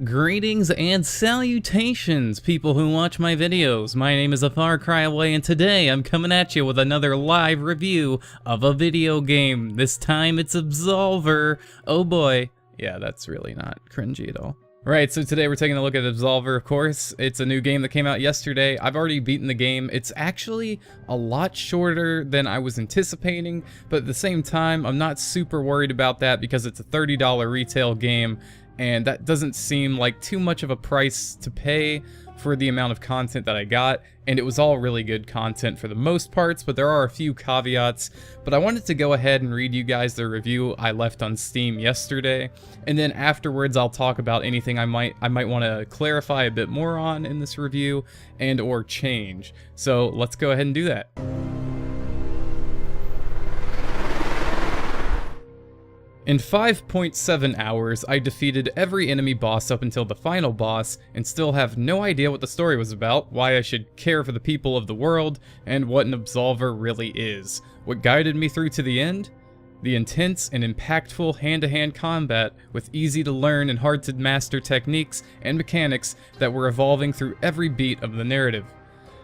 Greetings and salutations, people who watch my videos. My name is AFarCryAway, and today I'm coming at you with another live review of a video game. This time it's Absolver. Oh boy. Yeah, that's really not cringy at all. Right, so today we're taking a look at Absolver, of course. It's a new game that came out yesterday. I've already beaten the game. It's actually a lot shorter than I was anticipating, but at the same time, I'm not super worried about that because it's a $30 retail game, and that doesn't seem like too much of a price to pay for the amount of content that I got, and it was all really good content for the most parts, but there are a few caveats. But I wanted to go ahead and read you guys the review I left on Steam yesterday, and then afterwards I'll talk about anything I might want to clarify a bit more on in this review and or change. So let's go ahead and do that. In 5.7 hours, I defeated every enemy boss up until the final boss, and still have no idea what the story was about, why I should care for the people of the world, and what an Absolver really is. What guided me through to the end? The intense and impactful hand-to-hand combat with easy-to-learn and hard-to-master techniques and mechanics that were evolving through every beat of the narrative.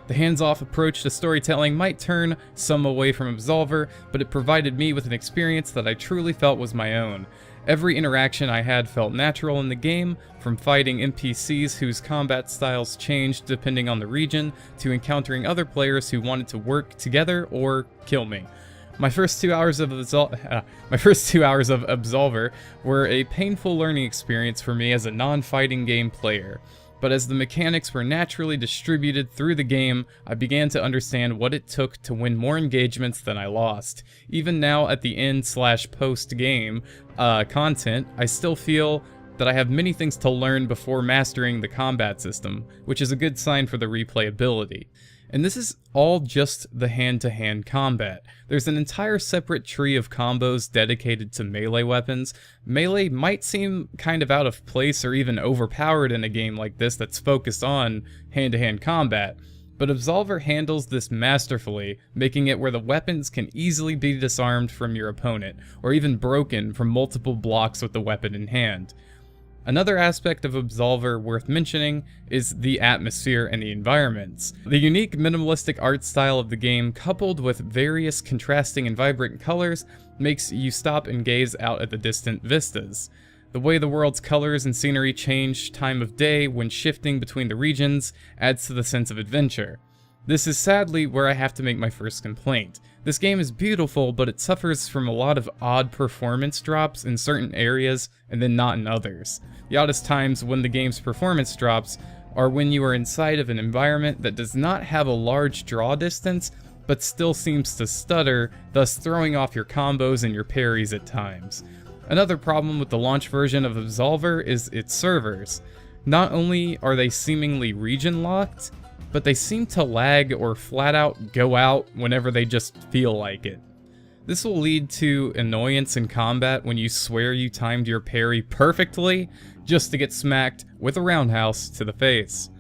The hands-off approach to storytelling might turn some away from Absolver, but it provided me with an experience that I truly felt was my own. Every interaction I had felt natural in the game, from fighting NPCs whose combat styles changed depending on the region, to encountering other players who wanted to work together or kill me. My first 2 hours of Absolver were a painful learning experience for me as a non-fighting game player. But as the mechanics were naturally distributed through the game, I began to understand what it took to win more engagements than I lost. Even now at the end/post-game content, I still feel that I have many things to learn before mastering the combat system, which is a good sign for the replayability. And this is all just the hand-to-hand combat. There's an entire separate tree of combos dedicated to melee weapons. Melee might seem kind of out of place or even overpowered in a game like this that's focused on hand-to-hand combat, but Absolver handles this masterfully, making it where the weapons can easily be disarmed from your opponent, or even broken from multiple blocks with the weapon in hand. Another aspect of Absolver worth mentioning is the atmosphere and the environments. The unique minimalistic art style of the game, coupled with various contrasting and vibrant colors, makes you stop and gaze out at the distant vistas. The way the world's colors and scenery change time of day when shifting between the regions adds to the sense of adventure. This is sadly where I have to make my first complaint. This game is beautiful, but it suffers from a lot of odd performance drops in certain areas and then not in others. The oddest times when the game's performance drops are when you are inside of an environment that does not have a large draw distance, but still seems to stutter, thus throwing off your combos and your parries at times. Another problem with the launch version of Absolver is its servers. Not only are they seemingly region-locked, but they seem to lag or flat out go out whenever they just feel like it. This will lead to annoyance in combat when you swear you timed your parry perfectly just to get smacked with a roundhouse to the face.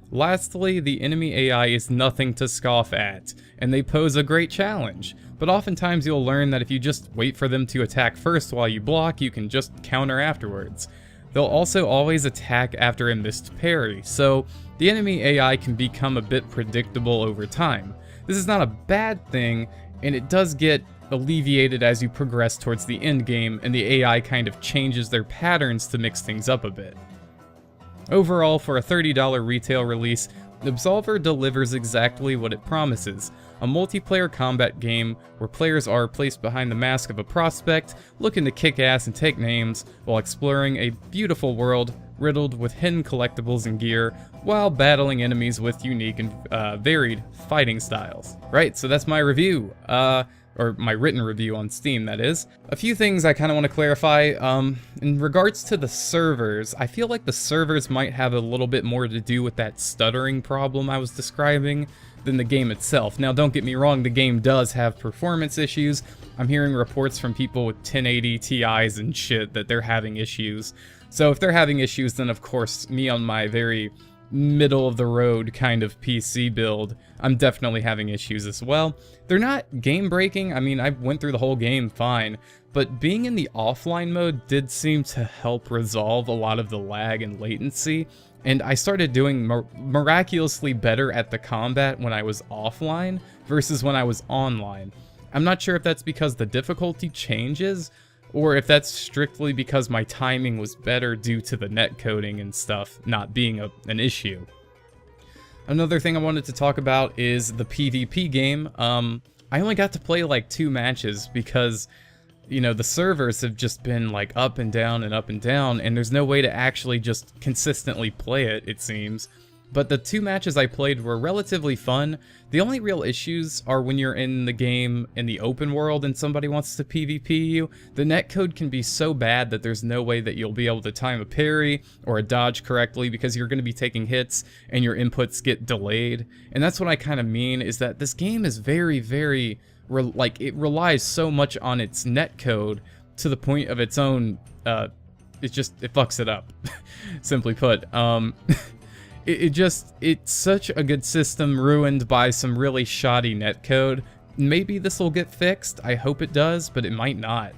Lastly, the enemy AI is nothing to scoff at, and they pose a great challenge, but oftentimes you'll learn that if you just wait for them to attack first while you block, you can just counter afterwards. They'll also always attack after a missed parry, so the enemy AI can become a bit predictable over time. This is not a bad thing, and it does get alleviated as you progress towards the end game, and the AI kind of changes their patterns to mix things up a bit. Overall, for a $30 retail release, Absolver delivers exactly what it promises. A multiplayer combat game where players are placed behind the mask of a prospect, looking to kick ass and take names, while exploring a beautiful world riddled with hidden collectibles and gear, while battling enemies with unique and varied fighting styles. Right, so that's my review. Or my written review on Steam, that is. A few things I kind of want to clarify. In regards to the servers, I feel like the servers might have a little bit more to do with that stuttering problem I was describing than the game itself. Now, don't get me wrong, the game does have performance issues. I'm hearing reports from people with 1080 Ti's and shit that they're having issues. So if they're having issues, then of course, me on my very middle of the road kind of PC build, I'm definitely having issues as well. They're not game breaking. I mean, I went through the whole game fine, but being in the offline mode did seem to help resolve a lot of the lag and latency, and I started doing miraculously better at the combat when I was offline versus when I was online. I'm not sure if that's because the difficulty changes, or if that's strictly because my timing was better due to the netcoding and stuff not being an issue. Another thing I wanted to talk about is the PvP game. I only got to play like 2 matches because, you know, the servers have just been like up and down and up and down, and there's no way to actually just consistently play it, it seems. But the 2 matches I played were relatively fun. The only real issues are when you're in the game in the open world and somebody wants to PvP you. The netcode can be so bad that there's no way that you'll be able to time a parry or a dodge correctly because you're going to be taking hits and your inputs get delayed. And that's what I kind of mean, is that this game is very, very, it relies so much on its netcode to the point of its own, it fucks it up, simply put. It's such a good system ruined by some really shoddy netcode. Maybe this will get fixed, I hope it does, but it might not.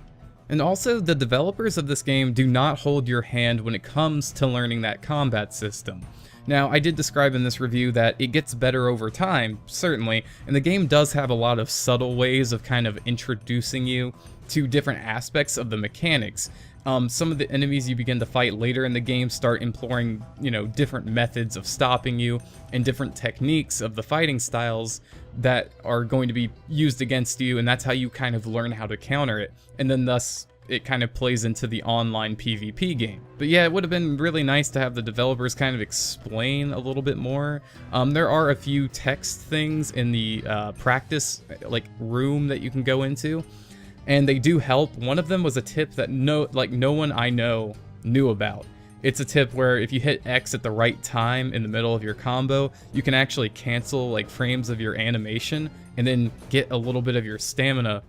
And also, the developers of this game do not hold your hand when it comes to learning that combat system. Now, I did describe in this review that it gets better over time, certainly, and the game does have a lot of subtle ways of kind of introducing you to different aspects of the mechanics. Some of the enemies you begin to fight later in the game start employing, you know, different methods of stopping you and different techniques of the fighting styles that are going to be used against you, and that's how you kind of learn how to counter it. And then thus, it kind of plays into the online PvP game. But yeah, it would have been really nice to have the developers kind of explain a little bit more. There are a few text things in the practice room that you can go into, and they do help. One of them was a tip that no one I know knew about. It's a tip where if you hit X at the right time in the middle of your combo, you can actually cancel like frames of your animation and then get a little bit of your stamina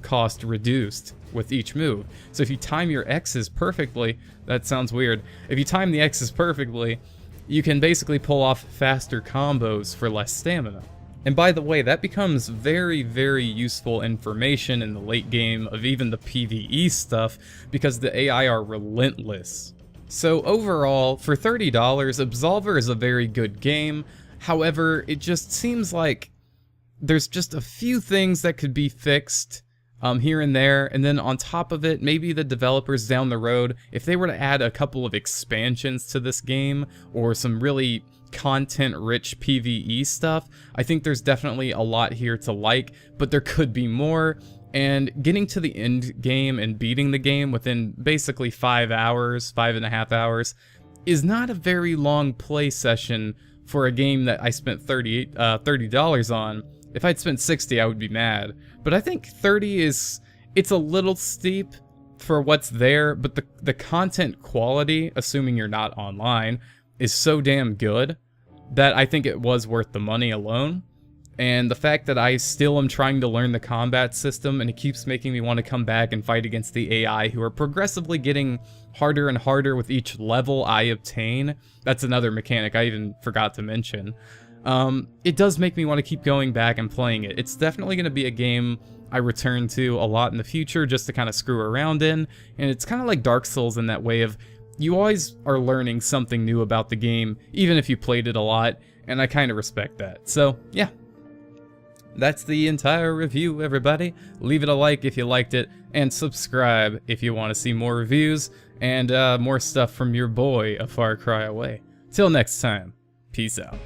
cost reduced with each move. So if you time your X's perfectly, that sounds weird, if you time the X's perfectly, you can basically pull off faster combos for less stamina. And by the way, that becomes very, very useful information in the late game of even the PvE stuff, because the AI are relentless. So overall, for $30, Absolver is a very good game. However, it just seems like there's just a few things that could be fixed here and there, and then on top of it, maybe the developers down the road, if they were to add a couple of expansions to this game, or some really content-rich PvE stuff, I think there's definitely a lot here to like, but there could be more. And getting to the end game and beating the game within basically 5.5 hours, is not a very long play session for a game that I spent $30 on. If I'd spent $60, I would be mad. But I think 30 it's a little steep for what's there, but the content quality, assuming you're not online, is so damn good that I think it was worth the money alone. And the fact that I still am trying to learn the combat system, and it keeps making me want to come back and fight against the AI, who are progressively getting harder and harder with each level I obtain. That's another mechanic I even forgot to mention. It does make me want to keep going back and playing it. It's definitely going to be a game I return to a lot in the future just to kind of screw around in, and it's kind of like Dark Souls in that way of, you always are learning something new about the game, even if you played it a lot, and I kind of respect that. So, yeah. That's the entire review, everybody. Leave it a like if you liked it, and subscribe if you want to see more reviews, and more stuff from your boy, AFarCryAway. Till next time, peace out.